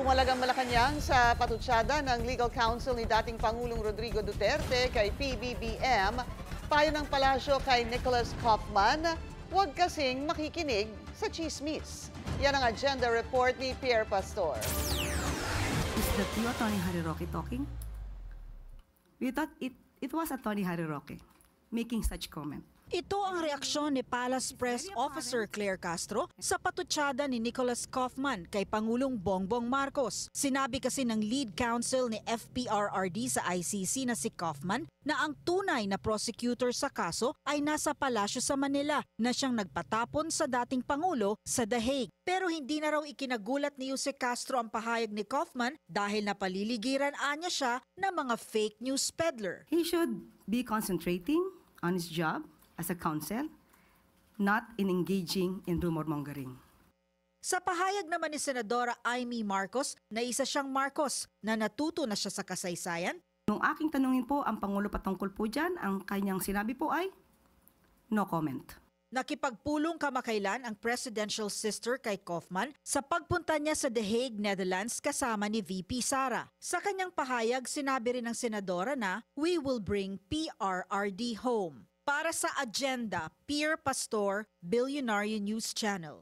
Pumalagang Malacanang sa patutsada ng legal counsel ni dating Pangulong Rodrigo Duterte kay PBBM. Payo ng palasyo kay Nicholas Kaufman, huwag kasing makikinig sa chismis. Yan ang agenda report ni Pierre Pastor. Is that you, Atty. Harry Roque, talking? We thought it was Atty. Harry Roque making such comment. Ito ang reaksyon ni Palace Press Officer Claire Castro sa patutsada ni Nicholas Kaufman kay Pangulong Bongbong Marcos. Sinabi kasi ng lead counsel ni FPRRD sa ICC na si Kaufman na ang tunay na prosecutor sa kaso ay nasa palasyo sa Manila na siyang nagpatapon sa dating Pangulo sa The Hague. Pero hindi na raw ikinagulat ni Jose Castro ang pahayag ni Kaufman dahil napaliligiran anya siya ng mga fake news peddler. He should be concentrating on his job as a counsel, not in engaging in rumor mongering. Sa pahayag naman ni Senadora Amy Marcos na isa siyang Marcos na natuto na siya sa kasaysayan, Nung aking tanungin po ang Pangulo patungkol po dyan, ang kanyang sinabi po ay no comment. nakipagpulong kamakailan ang presidential sister kay Kaufman sa pagpunta niya sa The Hague, Netherlands kasama ni VP Sara. Sa kanyang pahayag, sinabi rin ng senadora na we will bring PRRD home. Para sa agenda, Pierre Pastor, Billionaire News Channel.